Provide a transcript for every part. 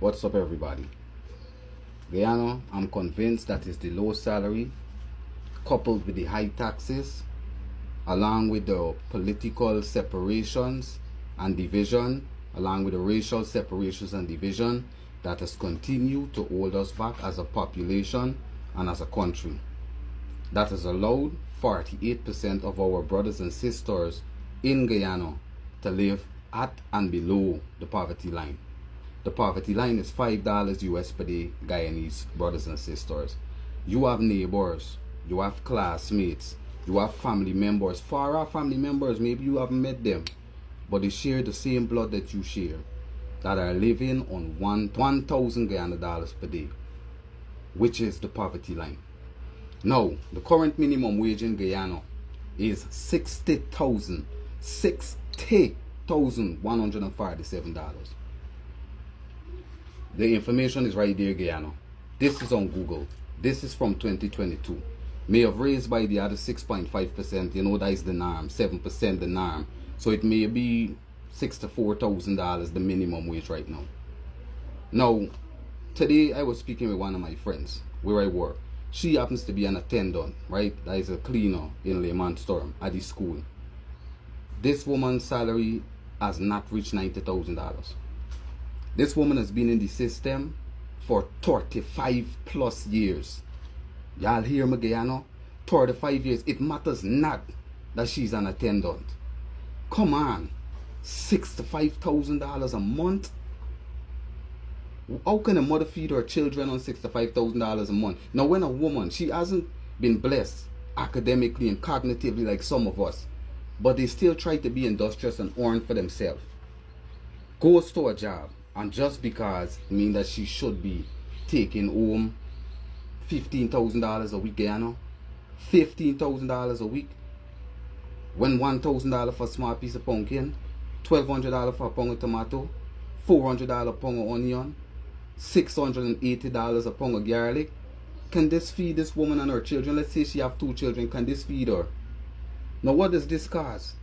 What's up, everybody? Guyana, I'm convinced that it's the low salary coupled with the high taxes, along with the political separations and division, along with the racial separations and division, that has continued to hold us back as a population and as a country. That has allowed 48% of our brothers and sisters in Guyana to live at and below the poverty line. The poverty line is $5 US per day, Guyanese brothers and sisters. You have neighbors, you have classmates, you have family members, far off family members, maybe you haven't met them, but they share the same blood that you share, that are living on 1,000 Guyana dollars per day, which is the poverty line. Now, the current minimum wage in Guyana is $60,147. The information is right there, Guyana. This is on Google. This is from 2022. May have raised by the other 6.5%. You know, that is the norm. 7% the norm. So it may be $64,000 the minimum wage right now. Now, today I was speaking with one of my friends where I work. She happens to be an attendant, right? That is a cleaner in Layman Storm at the school. This woman's salary has not reached $90,000. This woman has been in the system for 35 plus years. Y'all hear me, Guyana? 35 years. It matters not that she's an attendant. Come on. $65,000 a month? How can a mother feed her children on $65,000 a month? Now, when a woman, she hasn't been blessed academically and cognitively like some of us, but they still try to be industrious and earn for themselves, goes to a job, and just because it means that she should be taking home $15,000 a week, Guyana, $15,000 a week, when $1,000 for a small piece of pumpkin, $1,200 for a pound of tomato, $400 a pound of onion, $680 a pound of garlic. Can this feed this woman and her children? Let's say she have 2 children. Can this feed her? Now, what does this cause?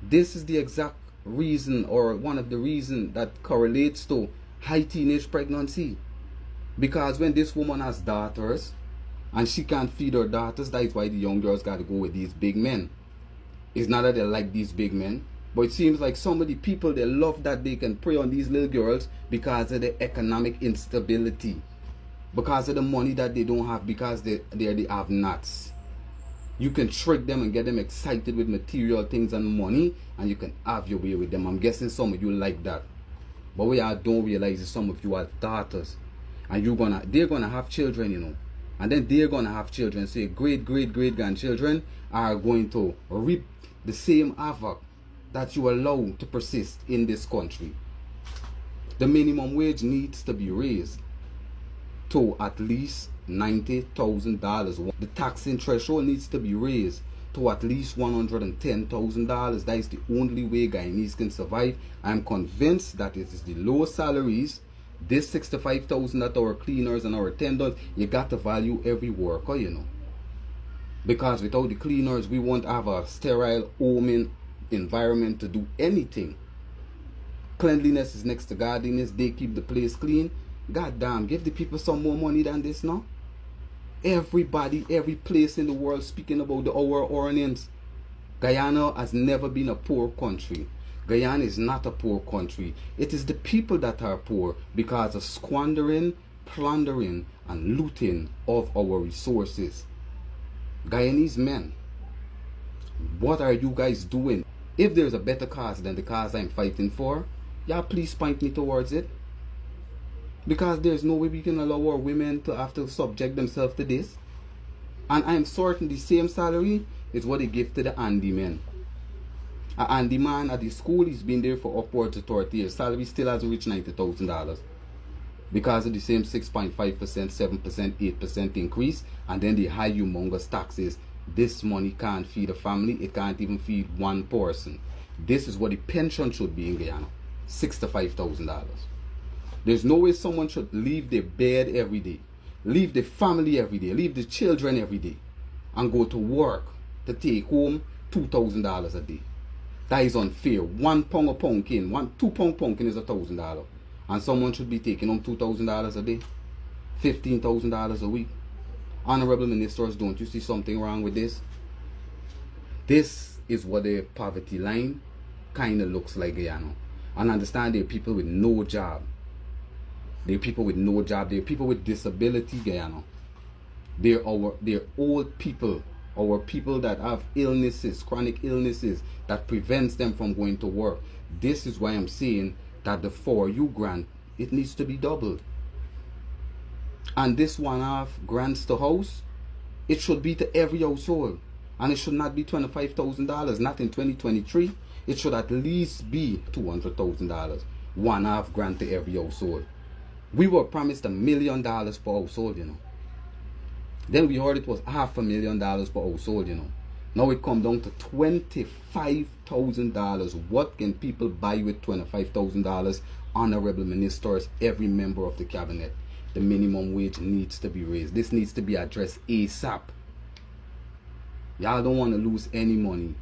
This is the exact reason, or one of the reasons, that correlates to high teenage pregnancy. Because when this woman has daughters and she can't feed her daughters, that is why the young girls got to go with these big men. It's not that they like these big men, but it seems like some of the people, they love that they can prey on these little girls because of the economic instability, because of the money that they don't have, because they're the have-nots. You can trick them and get them excited with material things and money, and you can have your way with them. I'm guessing some of you like that. But what I don't realize is some of you have daughters, and they're gonna have children, you know, and then they're gonna have children. So your great grandchildren are going to reap the same havoc that you allow to persist in this country. The minimum wage needs to be raised to at least $90,000. The taxing threshold needs to be raised to at least $110,000. That is the only way Guyanese can survive. I'm convinced that it is the low salaries, this $65,000 that our cleaners and our attendants, you got to value every worker, you know. Because without the cleaners, we won't have a sterile, homing environment to do anything. Cleanliness is next to godliness. They keep the place clean. God damn, give the people some more money than this now. Everybody, every place in the world speaking about our earnings. Guyana has never been a poor country. Guyana is not a poor country. It is the people that are poor because of squandering, plundering, and looting of our resources. Guyanese men, what are you guys doing? If there's a better cause than the cause I'm fighting for, yeah, please point me towards it. Because there's no way we can allow our women to have to subject themselves to this. And I'm certain the same salary is what they give to the Andy men. An Andy man at the school, he's been there for upwards of 30 years. Salary still hasn't reached $90,000. Because of the same 6.5%, 7%, 8% increase. And then the high humongous taxes. This money can't feed a family. It can't even feed one person. This is what the pension should be in Guyana. $65,000. There's no way someone should leave their bed every day, leave the family every day, leave the children every day, and go to work to take home $2,000 a day. That is unfair. 1 pound of pumpkin, 2 pound pumpkin is $1,000. And someone should be taking home $2,000 a day, $15,000 a week. Honorable ministers, don't you see something wrong with this? This is what the poverty line kind of looks like, Guyana. And understand, there are people with no job. There are people with no job. There are people with disability, Guyana. They're old people, our people that have illnesses, chronic illnesses that prevents them from going to work. This is why I'm saying that the For You grant, it needs to be doubled. And this one-half grants to house, it should be to every household. And it should not be $25,000, not in 2023. It should at least be $200,000. One-half grant to every household. We were promised $1 million per household, you know. Then we heard it was $500,000 per household, you know. Now it come down to $25,000. What can people buy with $25,000? Honorable ministers, every member of the cabinet. The minimum wage needs to be raised. This needs to be addressed ASAP. Y'all don't want to lose any money.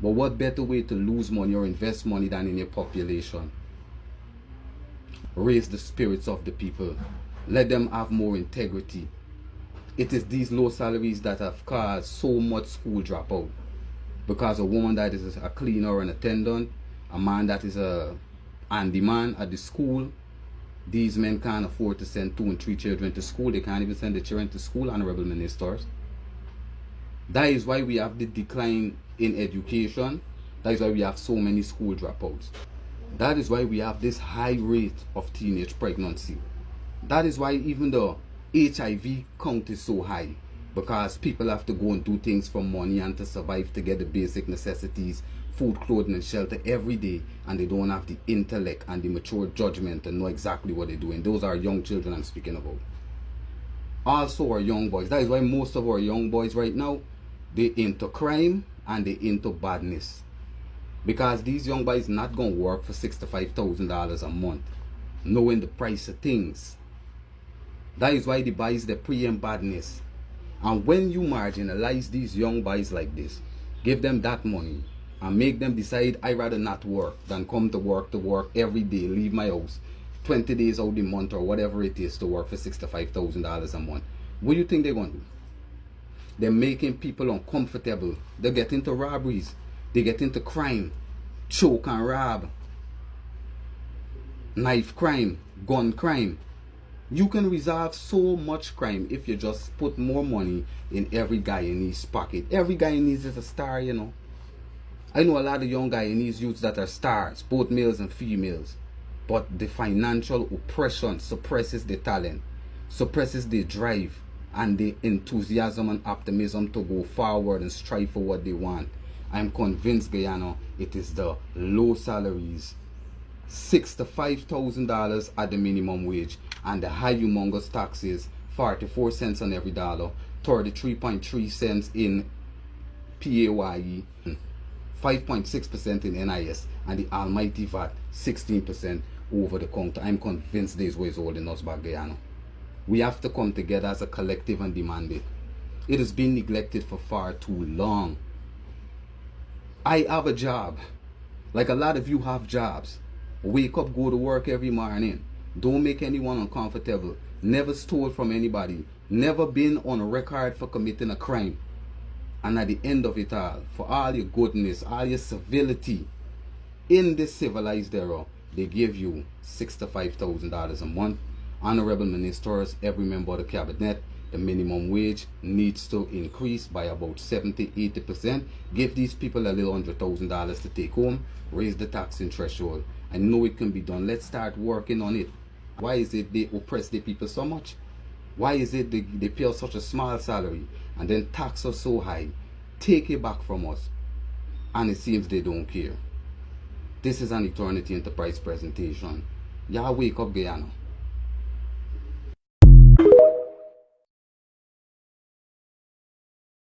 But what better way to lose money or invest money than in your population? Raise the spirits of the people. Let them have more integrity. It is these low salaries that have caused so much school dropout. Because a woman that is a cleaner or an attendant, a man that is a handyman at the school, these men can't afford to send 2 and 3 children to school. They can't even send the children to school, honorable ministers. That is why we have the decline in education. That is why we have so many school dropouts. That is why we have this high rate of teenage pregnancy. That is why even the HIV count is so high. Because people have to go and do things for money and to survive, to get the basic necessities, food, clothing and shelter every day, and they don't have the intellect and the mature judgment to know exactly what they're doing. Those are young children I'm speaking about. Also our young boys. That is why most of our young boys right now, they into crime and they into badness. Because these young boys not going to work for $65,000 a month, knowing the price of things. That is why the boys, they prey on badness. And when you marginalize these young boys like this, give them that money and make them decide, I rather not work than come to work every day, leave my house 20 days out the month or whatever it is to work for $65,000 a month. What do you think they're going to do? They're making people uncomfortable. They get into robberies. They get into crime. Choke and rob. Knife crime. Gun crime. You can resolve so much crime if you just put more money in every Guyanese pocket. Every Guyanese is a star, you know. I know a lot of young Guyanese youths that are stars, both males and females. But the financial oppression suppresses their talent, suppresses their drive, and the enthusiasm and optimism to go forward and strive for what they want. I'm convinced, Guyana, it is the low salaries, $6,000 to $5,000 at the minimum wage, and the high humongous taxes, 44 cents on every dollar, 33.3 cents in PAYE, 5.6% in NIS, and the almighty VAT, 16% over the counter. I'm convinced this way is holding us back, Guyana. We have to come together as a collective and demand it. It has been neglected for far too long. I have a job. Like a lot of you have jobs. Wake up, go to work every morning. Don't make anyone uncomfortable. Never stole from anybody. Never been on a record for committing a crime. And at the end of it all, for all your goodness, all your civility, in this civilized era, they give you $6,000 to $5,000 a month. Honorable ministers, every member of the cabinet, the minimum wage needs to increase by about 70–80%. Give these people a little $100,000 to take home. Raise the taxing threshold. I know it can be done. Let's start working on it. Why is it they oppress the people so much? Why is it they pay us such a small salary and then tax us so high? Take it back from us. And it seems they don't care. This is an Eternity Enterprise presentation. Y'all wake up, Guyana.